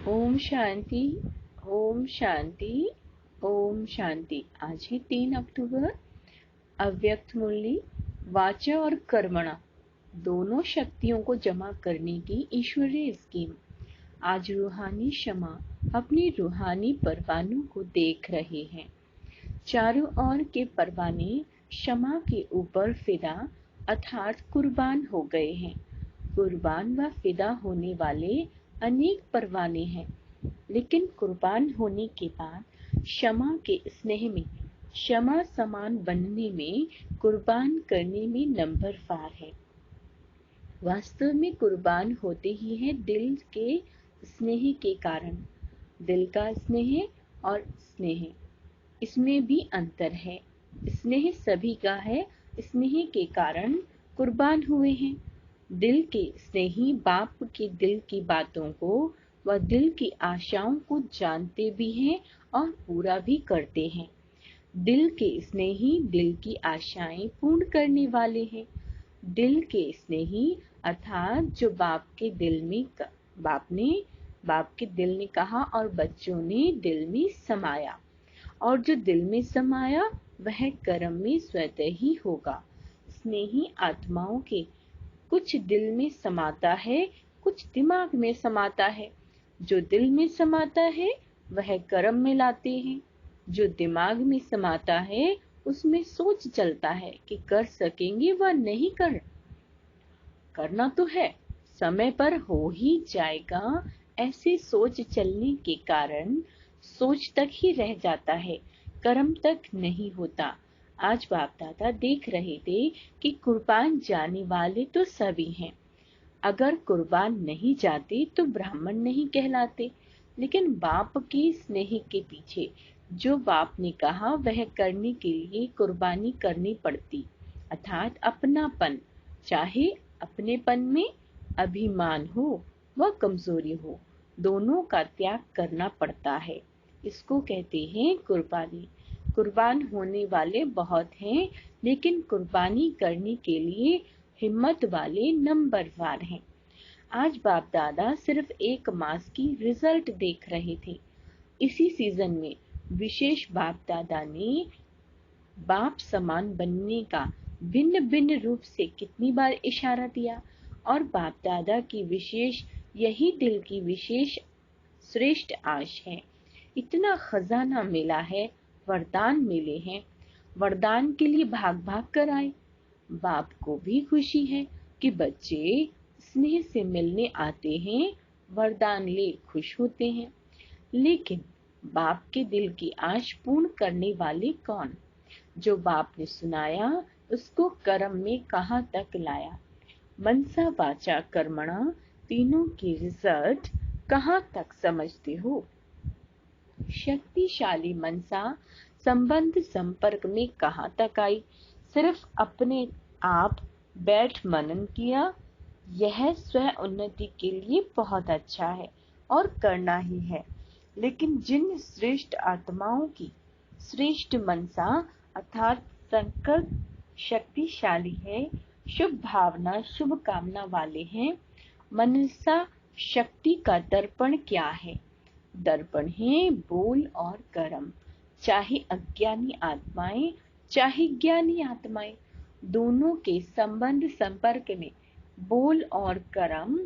ओम शांति। ओम शांति। ओम शांति। आज है 3 अक्टूबर। अव्यक्त मुरली। वाचा और कर्मणा दोनों शक्तियों को जमा करने की ईश्वरीय स्कीम। आज रूहानी क्षमा अपनी रूहानी परवानों को देख रहे हैं। चारों ओर के परवाने क्षमा के ऊपर फिदा अर्थात कुर्बान हो गए हैं। कुर्बान व फिदा होने वाले अनेक परवाने हैं, लेकिन कुर्बान होने के बाद क्षमा के स्नेह में, क्षमा समान बनने में, कुर्बान करने में नंबर पार है। वास्तव में कुर्बान होते ही है दिल के स्नेह के कारण। दिल का स्नेह और स्नेह, इसमें भी अंतर है। स्नेह सभी का है, स्नेह के कारण कुर्बान हुए हैं। दिल के स्नेही बाप के दिल की बातों को व दिल की आशाओं को जानते भी हैं और पूरा भी करते हैं। दिल के स्नेही दिल की आशाएं पूर्ण करने वाले हैं। दिल के स्नेही अर्थात जो बाप के दिल ने कहा और बच्चों ने दिल में समाया, और जो दिल में समाया वह कर्म में स्वतः ही होगा। स्नेही आत्माओं के कुछ दिल में समाता है, कुछ दिमाग में समाता है। जो दिल में समाता है वह कर्म में लाते हैं। जो दिमाग में समाता है उसमें सोच चलता है कि कर सकेंगे व नहीं करना तो है, समय पर हो ही जाएगा। ऐसे सोच चलने के कारण सोच तक ही रह जाता है, कर्म तक नहीं होता। आज बाप दादा देख रहे थे कि कुर्बान जाने वाले तो सभी हैं। अगर कुर्बान नहीं जाते तो ब्राह्मण नहीं कहलाते, लेकिन बाप के स्नेह के पीछे जो बाप ने कहा वह करने के लिए कुर्बानी करनी पड़ती, अर्थात अपनापन। चाहे अपनेपन में अभिमान हो व कमजोरी हो, दोनों का त्याग करना पड़ता है। इसको कहते हैं कुर्बानी। कुर्बान होने वाले बहुत हैं, लेकिन कुर्बानी करने के लिए हिम्मत वाले नंबरवार हैं। आज बाप दादा सिर्फ 1 मास की रिजल्ट देख रहे थे। इसी सीजन में विशेष बाप दादा ने बाप समान बनने का भिन्न भिन्न रूप से कितनी बार इशारा दिया, और बाप दादा की विशेष यही दिल की विशेष श्रेष्ठ आश है। इतना खजाना मिला है, वरदान मिले हैं, वरदान के लिए भाग भाग कर आए। बाप को भी खुशी है कि बच्चे स्नेह से मिलने आते हैं, वरदान ले खुश होते हैं। लेकिन बाप के दिल की आश पूर्ण करने वाले कौन? जो बाप ने सुनाया उसको कर्म में कहाँ तक लाया? मनसा वाचा कर्मणा तीनों की रिजल्ट कहाँ तक समझते हो? शक्तिशाली मनसा संबंध संपर्क में कहाँ तक आई? सिर्फ अपने आप बैठ मनन किया। यह स्व उन्नति के लिए बहुत अच्छा है और करना ही है, लेकिन जिन श्रेष्ठ आत्माओं की श्रेष्ठ मनसा अर्थात संकल्प शक्तिशाली है, शुभ भावना शुभ कामना वाले हैं। मनसा शक्ति का दर्पण क्या है? दर्पण है बोल और कर्म। चाहे अज्ञानी आत्माएं चाहे ज्ञानी आत्माएं, दोनों के संबंध संपर्क में बोल और कर्म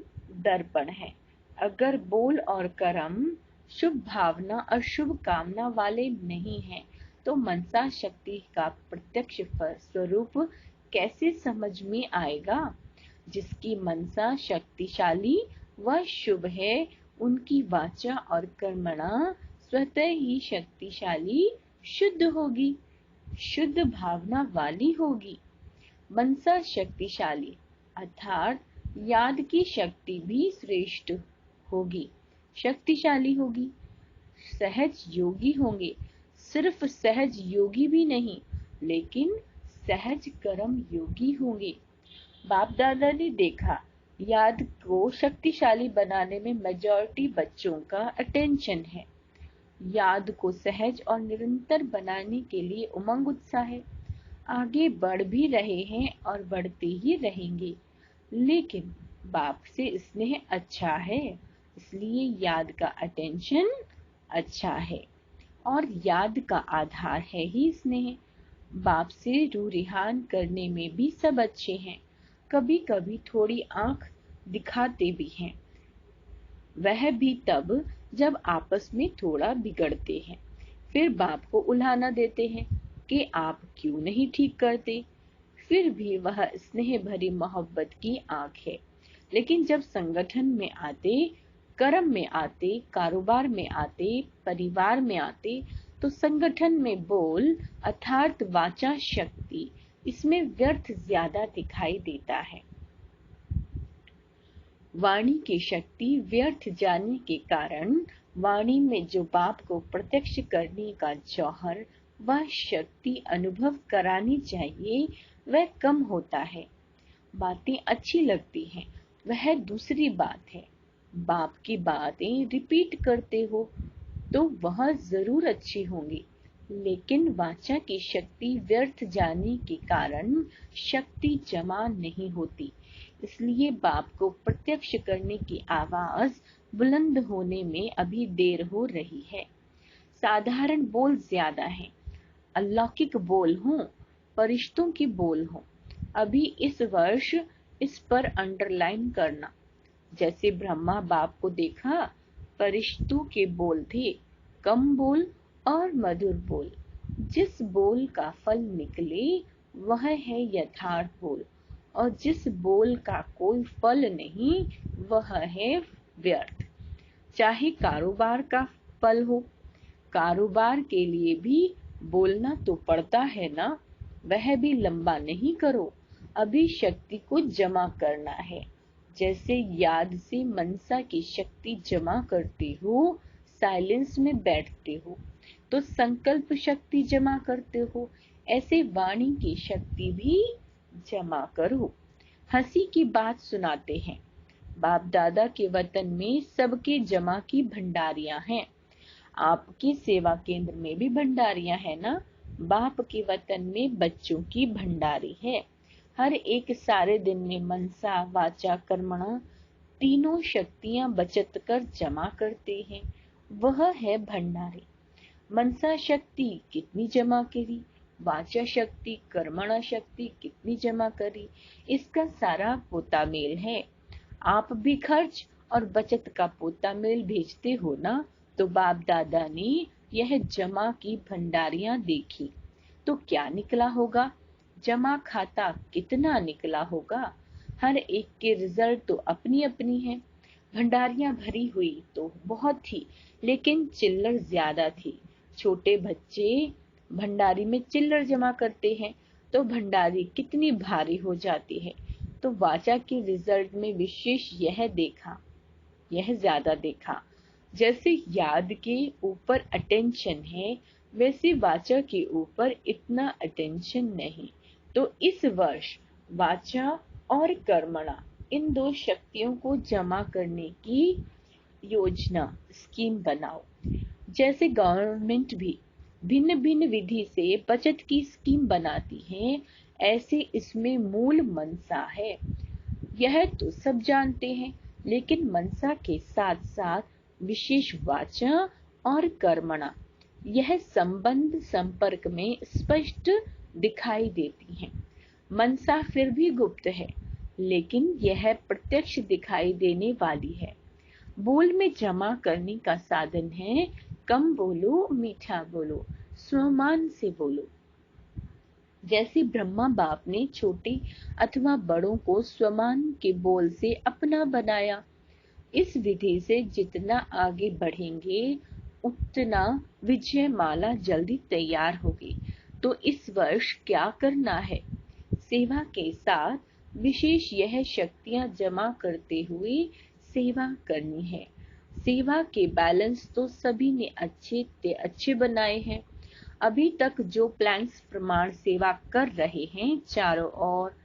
दर्पण है। अगर बोल और कर्म शुभ भावना और शुभ कामना वाले नहीं हैं, तो मनसा शक्ति का प्रत्यक्ष स्वरूप कैसे समझ में आएगा? जिसकी मनसा शक्तिशाली व शुभ है, उनकी वाचा और कर्मणा स्वतः ही शक्तिशाली शुद्ध होगी, शुद्ध भावना वाली होगी। मनसा शक्तिशाली अर्थात याद की शक्ति भी श्रेष्ठ होगी, शक्तिशाली होगी। सहज योगी होंगे, सिर्फ सहज योगी भी नहीं, लेकिन सहज कर्म योगी होंगे। बाप दादा ने देखा याद को शक्तिशाली बनाने में मेजॉरिटी बच्चों का अटेंशन है। याद को सहज और निरंतर बनाने के लिए उमंग उत्साह है। आगे बढ़ भी रहे हैं और बढ़ते ही रहेंगे, लेकिन बाप से स्नेह अच्छा है, इसलिए याद का अटेंशन अच्छा है और याद का आधार है ही स्नेह। बाप से रूह रिहान करने में भी सब अच्छे हैं, कभी कभी थोड़ी आंख दिखाते भी हैं, वह भी तब जब आपस में थोड़ा बिगड़ते हैं। फिर बाप को उल्हाना देते हैं कि आप क्यों नहीं ठीक करते। फिर भी वह स्नेह भरी मोहब्बत की आंख है। लेकिन जब संगठन में आते, कर्म में आते, कारोबार में आते, परिवार में आते, तो संगठन में बोल अर्थात वाचा शक्ति, इसमें व्यर्थ ज्यादा दिखाई देता है। वाणी की शक्ति व्यर्थ जाने के कारण वाणी में जो बाप को प्रत्यक्ष करने का जौहर, वह शक्ति अनुभव करानी चाहिए, वह कम होता है। बातें अच्छी लगती हैं, वह दूसरी बात है। बाप की बातें रिपीट करते हो तो वह जरूर अच्छी होंगी, लेकिन वाचा की शक्ति व्यर्थ जाने के कारण शक्ति जमा नहीं होती। इसलिए बाप को प्रत्यक्ष करने की आवाज बुलंद होने में अभी देर हो रही है। साधारण बोल ज्यादा है, अलौकिक बोल हो, फरिश्तों की बोल हो। अभी इस वर्ष इस पर अंडरलाइन करना। जैसे ब्रह्मा बाप को देखा, फरिश्तों के बोल थे, कम बोल और मधुर बोल। जिस बोल का फल निकले वह है यथार्थ बोल, और जिस बोल का कोई फल नहीं वह है व्यर्थ। चाहे कारोबार का फल हो, कारोबार के लिए भी बोलना तो पड़ता है ना, वह भी लंबा नहीं करो, अभी शक्ति को जमा करना है। जैसे याद से मनसा की शक्ति जमा करते हो, साइलेंस में बैठते हो तो संकल्प शक्ति जमा करते हो, ऐसे वाणी की शक्ति भी जमा करो। हंसी की बात सुनाते हैं, बाप दादा के वतन में सबके जमा की भंडारियां हैं। आपकी सेवा केंद्र में भी भंडारियां है ना। बाप के वतन में बच्चों की भंडारी है। हर एक सारे दिन में मनसा वाचा कर्मणा तीनों शक्तियां बचत कर जमा करते हैं, वह है भंडारी। मनसा शक्ति कितनी जमा करी, वाचा शक्ति कर्मणा शक्ति कितनी जमा करी, इसका सारा पोता मेल है। आप भी खर्च और बचत का पोता मेल भेजते हो ना। तो बाप दादा ने यह जमा की भंडारियां देखी तो क्या निकला होगा, जमा खाता कितना निकला होगा। हर एक के रिजल्ट तो अपनी अपनी है। भंडारियां भरी हुई तो बहुत थी, लेकिन चिल्लर ज्यादा थी। छोटे बच्चे भंडारी में चिल्लर जमा करते हैं तो भंडारी कितनी भारी हो जाती है। तो वाचा के रिजल्ट में विशेष यह ज्यादा देखा। जैसे याद के ऊपर अटेंशन है, वैसे वाचा के ऊपर इतना अटेंशन नहीं। तो इस वर्ष वाचा और कर्मणा इन दो शक्तियों को जमा करने की योजना स्कीम बनाओ। जैसे गवर्नमेंट भी भिन्न भिन्न विधि से बचत की स्कीम बनाती है, ऐसे इसमें मूल मनसा है। यह तो सब जानते हैं, लेकिन मनसा के साथ साथ विशेष वाचा और कर्मणा यह संबंध संपर्क में स्पष्ट दिखाई देती हैं। मनसा फिर भी गुप्त है, लेकिन यह प्रत्यक्ष दिखाई देने वाली है। बोल में जमा करने का साधन है, कम बोलो, मीठा बोलो, स्वमान से बोलो। जैसे ब्रह्मा बाप ने छोटे अथवा बड़ों को स्वमान के बोल से अपना बनाया। इस विधि से जितना आगे बढ़ेंगे उतना विजय माला जल्दी तैयार होगी। तो इस वर्ष क्या करना है, सेवा के साथ विशेष यह शक्तियां जमा करते हुए सेवा करनी है। सेवा के बैलेंस तो सभी ने अच्छे बनाए हैं। अभी तक जो प्लैंक्स प्रमाण सेवा कर रहे हैं चारों ओर,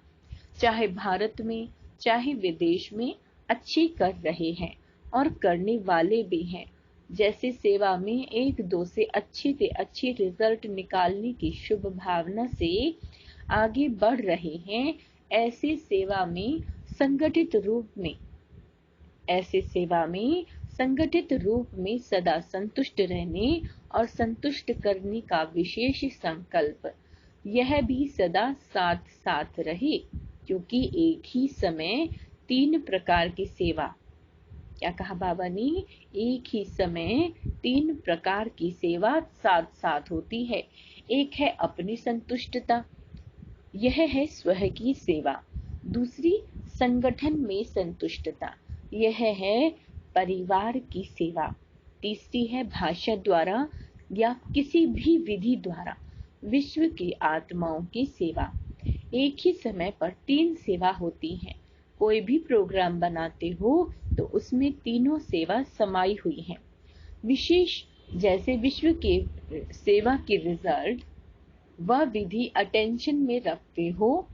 चाहे भारत में चाहे विदेश में, अच्छी कर रहे हैं और करने वाले भी हैं। जैसे सेवा में एक दो से अच्छे रिजल्ट निकालने की शुभ भावना से आगे बढ़ रहे हैं, ऐसे सेवा में संगठित संगठित रूप में सदा संतुष्ट रहने और संतुष्ट करने का विशेष संकल्प, यह भी सदा साथ साथ रहे, क्योंकि एक ही समय 3 प्रकार की सेवा, क्या कहा बाबा ने, एक ही समय 3 प्रकार की सेवा साथ साथ होती है। एक है अपनी संतुष्टता, यह है स्व की सेवा। दूसरी संगठन में संतुष्टता, यह है परिवार की सेवा। तीसरी है भाषा द्वारा या किसी भी विधि द्वारा विश्व की आत्माओं की सेवा। एक ही समय पर 3 सेवा होती हैं। कोई भी प्रोग्राम बनाते हो तो उसमें तीनों सेवा समाई हुई हैं। विशेष जैसे विश्व के सेवा की रिजल्ट व विधि अटेंशन में रखते हो,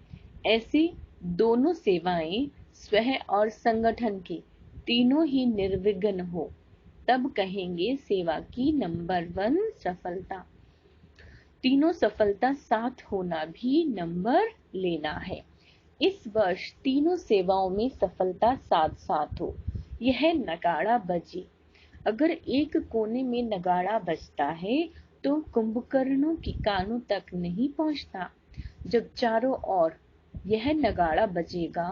ऐसे दोनों सेवाएं स्व और संगठन की तीनों ही निर्विघ्न हो, तब कहेंगे सेवा की नंबर 1 सफलता। तीनों सफलता साथ होना भी नंबर लेना है। इस वर्ष तीनों सेवाओं में सफलता साथ साथ हो, यह नगाड़ा बजे। अगर एक कोने में नगाड़ा बजता है तो कुंभकर्णों की कानों तक नहीं पहुंचता। जब चारों ओर यह नगाड़ा बजेगा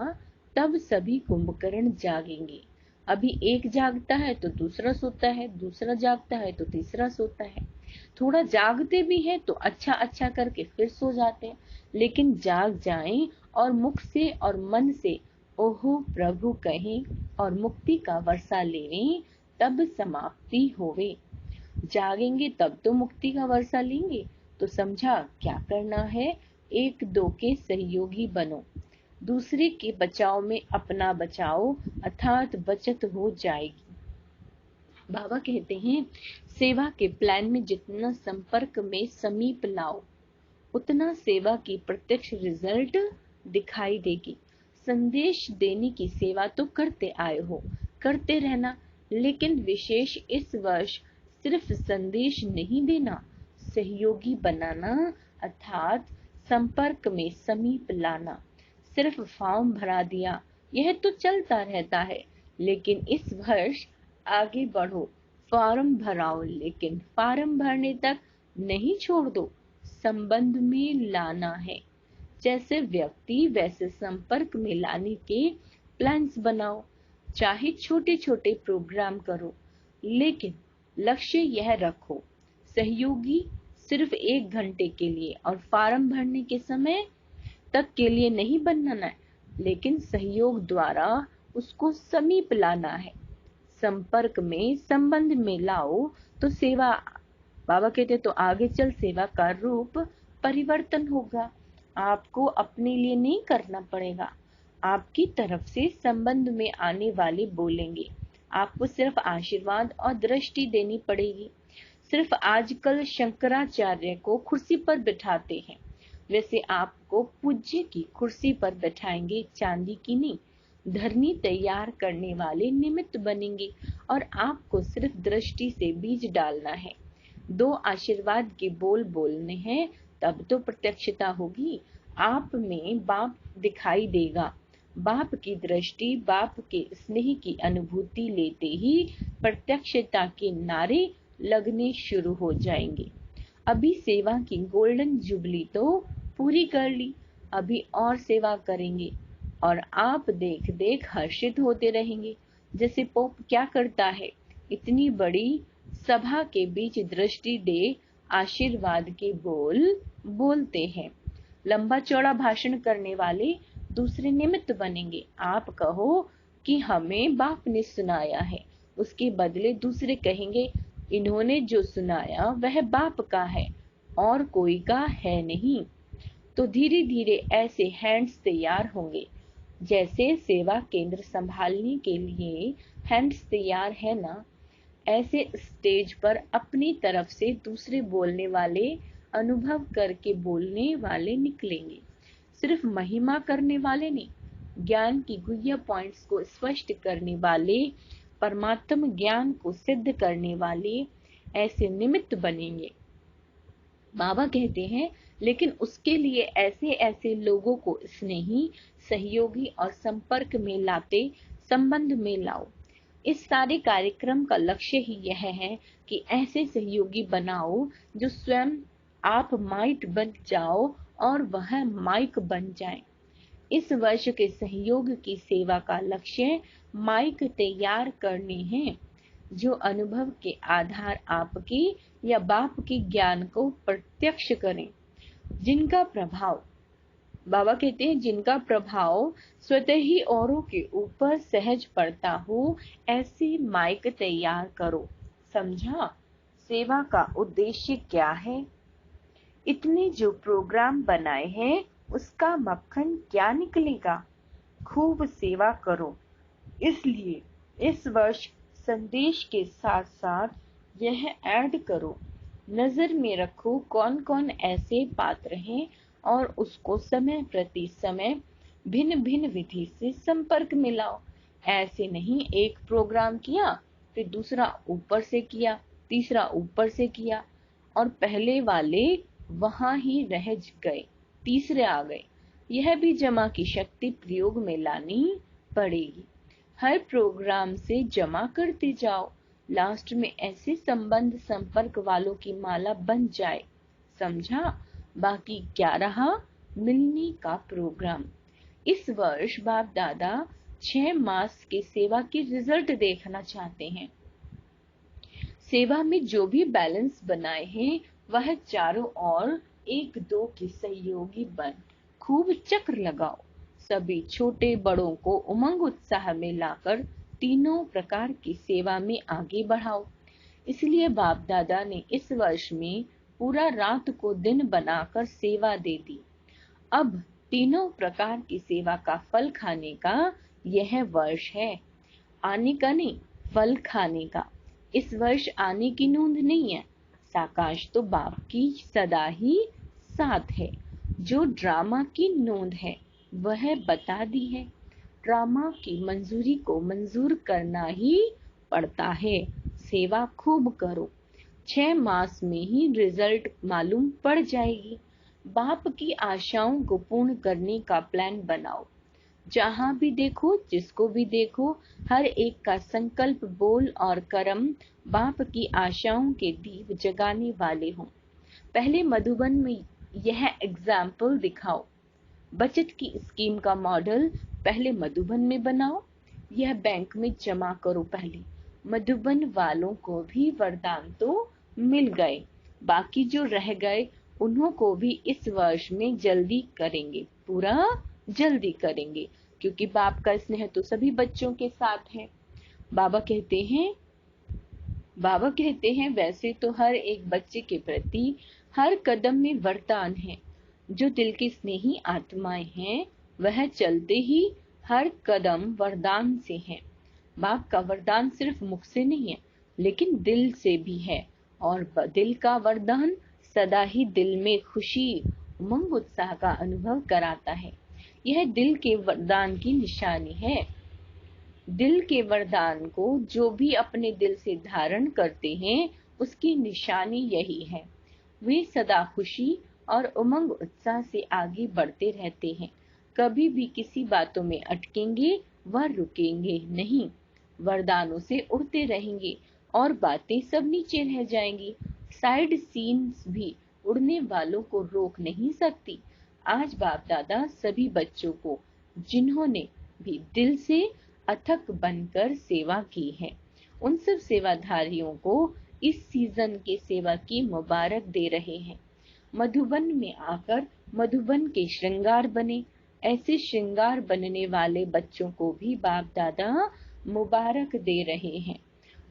तब सभी कुंभकर्ण जागेंगे। अभी एक जागता है तो दूसरा सोता है, दूसरा जागता है तो तीसरा सोता है। थोड़ा जागते भी हैं तो अच्छा अच्छा करके फिर सो जाते हैं, लेकिन जाग जाएं और मुख से और मन से ओहो प्रभु कहें और मुक्ति का वर्षा लेवें, तब समाप्ति होवे। जागेंगे तब तो मुक्ति का वर्षा लेंगे। तो समझा क्या करना है, 1-2 के सहयोगी बनो, दूसरे के बचाव में अपना बचाओ, अर्थात बचत हो जाएगी। बाबा कहते हैं सेवा के प्लान में जितना संपर्क में समीप लाओ, उतना सेवा की प्रत्यक्ष रिजल्ट दिखाई देगी। संदेश देने की सेवा तो करते आए हो, करते रहना, लेकिन विशेष इस वर्ष सिर्फ संदेश नहीं देना, सहयोगी बनाना, अर्थात संपर्क में समीप लाना। सिर्फ फॉर्म भरा दिया यह तो चलता रहता है, लेकिन इस वर्ष आगे बढ़ो, फॉर्म भराओ, लेकिन फॉर्म भरने तक नहीं छोड़ दो, संबंध में लाना है। जैसे व्यक्ति वैसे संपर्क में लाने के प्लान्स बनाओ। चाहे छोटे छोटे प्रोग्राम करो, लेकिन लक्ष्य यह रखो, सहयोगी सिर्फ 1 घंटे के लिए और फॉर्म भरने के समय तक के लिए नहीं बनना है, लेकिन सहयोग द्वारा उसको समीप लाना है। संपर्क में संबंध में लाओ तो सेवा, बाबा कहते तो आगे चल सेवा का रूप परिवर्तन होगा। आपको अपने लिए नहीं करना पड़ेगा, आपकी तरफ से संबंध में आने वाले बोलेंगे, आपको सिर्फ आशीर्वाद और दृष्टि देनी पड़ेगी। सिर्फ आजकल शंकराचार्य को कुर्सी पर बिठाते हैं, वैसे आपको पूज्य की कुर्सी पर बैठाएंगे, चांदी की नहीं। धरनी तैयार करने वाले निमित्त बनेंगे और आपको सिर्फ दृष्टि से बीज डालना है। 2 आशीर्वाद के बोल बोलने हैं, तब तो प्रत्यक्षता होगी। आप में बाप दिखाई देगा। बाप की दृष्टि, बाप के स्नेह की अनुभूति लेते ही प्रत्यक्षता के नारे लगने शुरू हो जाएंगे। अभी सेवा की गोल्डन जुबली तो पूरी कर ली, अभी और सेवा करेंगे और आप देख देख हर्षित होते रहेंगे। जैसे पोप क्या करता है, इतनी बड़ी सभा के बीच दृष्टि दे आशीर्वाद के बोल बोलते हैं। लंबा चौड़ा भाषण करने वाले दूसरे निमित्त बनेंगे। आप कहो कि हमें बाप ने सुनाया है, उसके बदले दूसरे कहेंगे इन्होंने जो सुनाया वह बाप का है और कोई का है नहीं। तो धीरे धीरे ऐसे हैंड्स तैयार होंगे। जैसे सेवा केंद्र संभालने के लिए हैंड्स तैयार है ना, ऐसे स्टेज पर अपनी तरफ से दूसरे बोलने वाले, अनुभव करके बोलने वाले निकलेंगे। सिर्फ महिमा करने वाले नहीं, ज्ञान की गुह्य पॉइंट्स को स्पष्ट करने वाले, परमात्म ज्ञान को सिद्ध करने वाले ऐसे निमित्त बनेंगे। बाबा कहते हैं लेकिन उसके लिए ऐसे ऐसे लोगों को स्नेही, सहयोगी और संपर्क में लाते, संबंध में लाओ। इस सारे कार्यक्रम का लक्ष्य ही यह है कि ऐसे सहयोगी बनाओ जो स्वयं आप माइट बन जाओ और वह माइक बन जाए। इस वर्ष के सहयोग की सेवा का लक्ष्य माइक तैयार करने हैं जो अनुभव के आधार आपके या बाप के ज्ञान को प्रत्यक्ष करें, जिनका प्रभाव, बाबा कहते हैं, जिनका प्रभाव स्वतः ही औरों के ऊपर सहज पड़ता हो, ऐसे माइक तैयार करो। समझा? सेवा का उद्देश्य क्या है? इतने जो प्रोग्राम बनाए हैं उसका मक्खन क्या निकलेगा? खूब सेवा करो। इसलिए इस वर्ष संदेश के साथ साथ यह ऐड करो, नजर में रखो कौन कौन ऐसे पात्र हैं और उसको समय प्रति समय भिन्न भिन्न विधि से संपर्क में लाओ। ऐसे नहीं एक प्रोग्राम किया फिर दूसरा ऊपर से किया, तीसरा ऊपर से किया और पहले वाले वहां ही रह गए, तीसरे आ गए। यह भी जमा की शक्ति प्रयोग में लानी पड़ेगी। हर प्रोग्राम से जमा करते जाओ, लास्ट में ऐसे संबंध संपर्क वालों की माला बन जाए। समझा? बाकी क्या रहा? मिलने का प्रोग्राम। इस वर्ष बाप दादा 6 मास के सेवा की रिजल्ट देखना चाहते हैं। सेवा में जो भी बैलेंस बनाए हैं वह चारों ओर एक दो के सहयोगी बन खूब चक्र लगाओ। सभी छोटे बड़ों को उमंग उत्साह में लाकर तीनों प्रकार की सेवा में आगे बढ़ाओ। इसलिए बाप दादा ने इस वर्ष में पूरा रात को दिन बनाकर सेवा दे दी। अब तीनों प्रकार की सेवा का फल खाने का यह वर्ष है, आने का नहीं, फल खाने का। इस वर्ष आने की नोंद नहीं है, साकाश तो बाप की सदा ही साथ है। जो ड्रामा की नोंद है वह बता दी है। ड्रामा की मंजूरी को मंजूर करना ही पड़ता है। सेवा खूब करो, 6 मास में ही रिजल्ट मालूम पड़ जाएगी। बाप की आशाओं को पूर्ण करने का प्लान बनाओ। जहां भी देखो, जिसको भी देखो, हर एक का संकल्प, बोल और कर्म बाप की आशाओं के दीप जगाने वाले हों। पहले मधुबन में यह एग्जाम्पल दिखाओ। बचत की स्कीम का मॉडल पहले मधुबन में बनाओ। यह बैंक में जमा करो पहले। मधुबन वालों को भी वरदान तो मिल गए, बाकी जो रह गए उन्हों को भी इस वर्ष में जल्दी करेंगे, पूरा जल्दी करेंगे, क्योंकि बाप का स्नेह तो सभी बच्चों के साथ है। बाबा कहते हैं वैसे तो हर एक बच्चे के प्रति हर कदम में वरदान है। जो दिल की स्नेही आत्माएं हैं वह चलते ही हर कदम वरदान से है। बाप का वरदान सिर्फ मुख से नहीं है लेकिन दिल से भी है, और दिल का वरदान सदा ही दिल में खुशी, उमंग, उत्साह का अनुभव कराता है। यह दिल के वरदान की निशानी है। दिल के वरदान को जो भी अपने दिल से धारण करते हैं उसकी निशानी यही है। वे सदा खुशी और उमंग उत्साह से आगे बढ़ते रहते हैं। कभी भी किसी बातों में अटकेंगे व रुकेंगे नहीं। वरदानों से उड़ते रहेंगे और बातें सब नीचे रह जाएंगी। साइड सीन्स भी उड़ने वालों को रोक नहीं सकती। आज बाप दादा सभी बच्चों को, जिन्होंने भी दिल से अथक बनकर सेवा की है, उन सब सेवाधारियों को इस सीजन के सेवा की मुबारक दे रहे हैं। मधुबन में आकर मधुबन के श्रृंगार बने। ऐसे श्रृंगार बनने वाले बच्चों को भी बाप दादा मुबारक दे रहे हैं,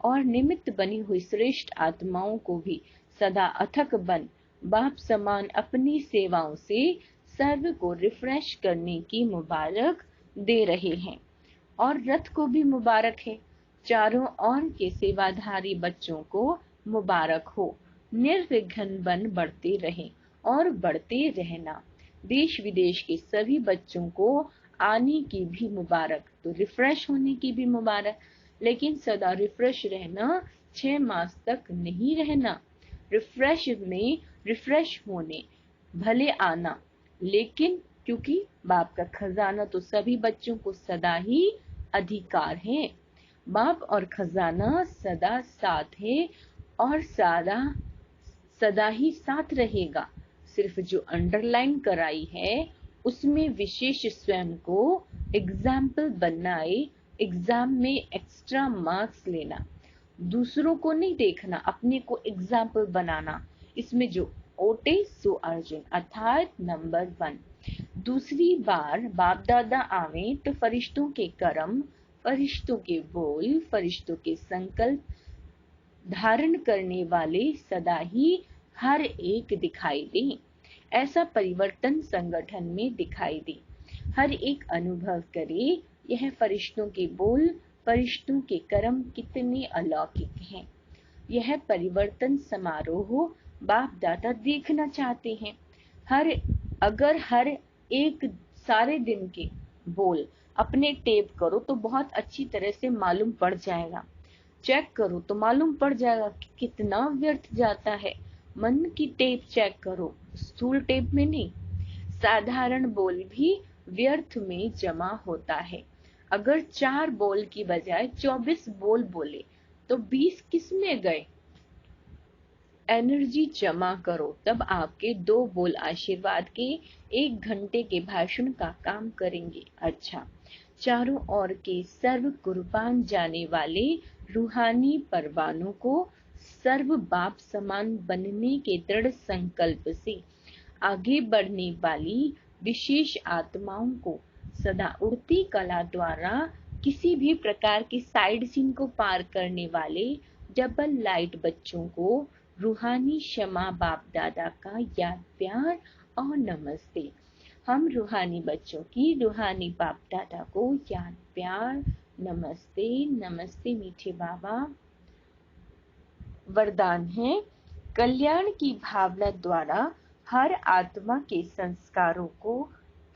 और निमित्त बनी हुई श्रेष्ठ आत्माओं को भी सदा अथक बन बाप समान अपनी सेवाओं से सर्व को रिफ्रेश करने की मुबारक दे रहे हैं। और रथ को भी मुबारक है। चारों ओर के सेवाधारी बच्चों को मुबारक हो। निर्विघ्न बन बढ़ते रहें और बढ़ते रहना। देश विदेश के सभी बच्चों को आने की भी मुबारक, तो रिफ्रेश होने की भी मुबारक। लेकिन सदा रिफ्रेश रहना, 6 मास तक नहीं रहना। रिफ्रेश होने भले आना, लेकिन क्योंकि बाप का खजाना तो सभी बच्चों को सदा ही अधिकार है। बाप और खजाना सदा साथ है और सदा ही साथ रहेगा। सिर्फ जो अंडरलाइन कराई है उसमें विशेष स्वयं को एग्जाम्पल बनाए, एग्जाम में एक्स्ट्रा मार्क्स लेना, दूसरों को नहीं देखना, अपने को एग्जाम्पल बनाना। इसमें जो ओटे सो अर्जुन अर्थात नंबर 1। दूसरी बार बाप दादा आवे तो फरिश्तों के कर्म, फरिश्तों के बोल, फरिश्तों के संकल्प धारण करने वाले सदा ही हर एक दिखाई दे। ऐसा परिवर्तन संगठन में दिखाई दे। हर एक अनुभव करे यह फरिश्तों के बोल, फरिश्तों के कर्म कितने अलौकिक हैं। यह परिवर्तन समारोह बाप दादा देखना चाहते हैं। अगर हर एक सारे दिन के बोल अपने टेप करो तो बहुत अच्छी तरह से मालूम पड़ जाएगा। चेक करो तो मालूम पड़ जाएगा कि कितना व्यर्थ जाता है। मन की टेप चेक करो, स्थूल टेप में नहीं। साधारण बोल भी व्यर्थ में जमा होता है। अगर 4 बोल की बजाय 24 बोल बोले तो 20 किस में गए। एनर्जी जमा करो, तब आपके 2 बोल आशीर्वाद के 1 घंटे के भाषण का काम करेंगे। अच्छा, चारों ओर के सर्व कुर्बान जाने वाले रूहानी परवानों को सर्व बाप समान बनने के दृढ़ संकल्प से आगे बढ़ने वाली विशेष आत्माओं को सदा उड़ती कला द्वारा किसी भी प्रकार की साइड सीन को पार करने वाले डबल लाइट बच्चों को रूहानी क्षमा बाप दादा का याद प्यार और नमस्ते। हम रूहानी बच्चों की रूहानी बाप दादा को याद प्यार नमस्ते। नमस्ते मीठे बाबा। वरदान है, कल्याण की भावना द्वारा हर आत्मा के संस्कारों को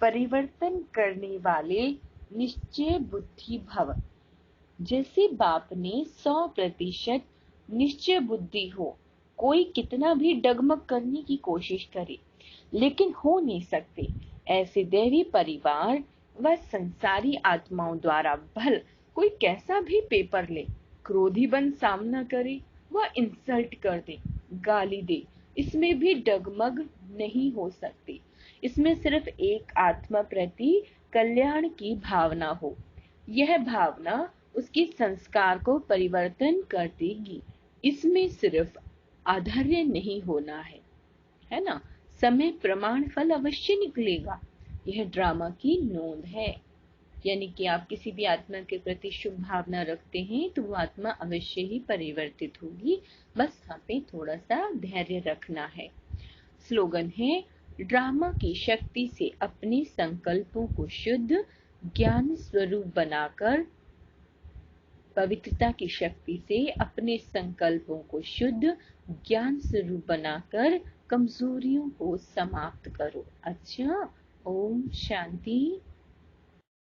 परिवर्तन करने वाले निश्चय बुद्धि भव। जैसे बाप ने 100% निश्चय बुद्धि हो, कोई कितना भी डगमग करने की कोशिश करे लेकिन हो नहीं सकते, ऐसे दैवी परिवार व संसारी आत्माओं द्वारा भल कोई कैसा भी पेपर ले, क्रोधी बन सामना करे व इंसल्ट कर दे, गाली दे, इसमें भी डगमग नहीं हो सकती। इसमें सिर्फ एक आत्मा प्रति कल्याण की भावना हो। यह भावना उसके संस्कार को परिवर्तन कर देगी। इसमें सिर्फ आधर्य नहीं होना है ना। समय प्रमाण फल अवश्य निकलेगा। यह ड्रामा की नोंद है, यानी कि आप किसी भी आत्मा के प्रति शुभ भावना रखते हैं तो वो आत्मा अवश्य ही परिवर्तित होगी। बस यहाँ पे थोड़ा सा धैर्य रखना है। स्लोगन है, ड्रामा की शक्ति से अपने संकल्पों को शुद्ध ज्ञान स्वरूप बनाकर, पवित्रता की शक्ति से अपने संकल्पों को शुद्ध ज्ञान स्वरूप बनाकर कमजोरियों को समाप्त करो। अच्छा, ओम शांति।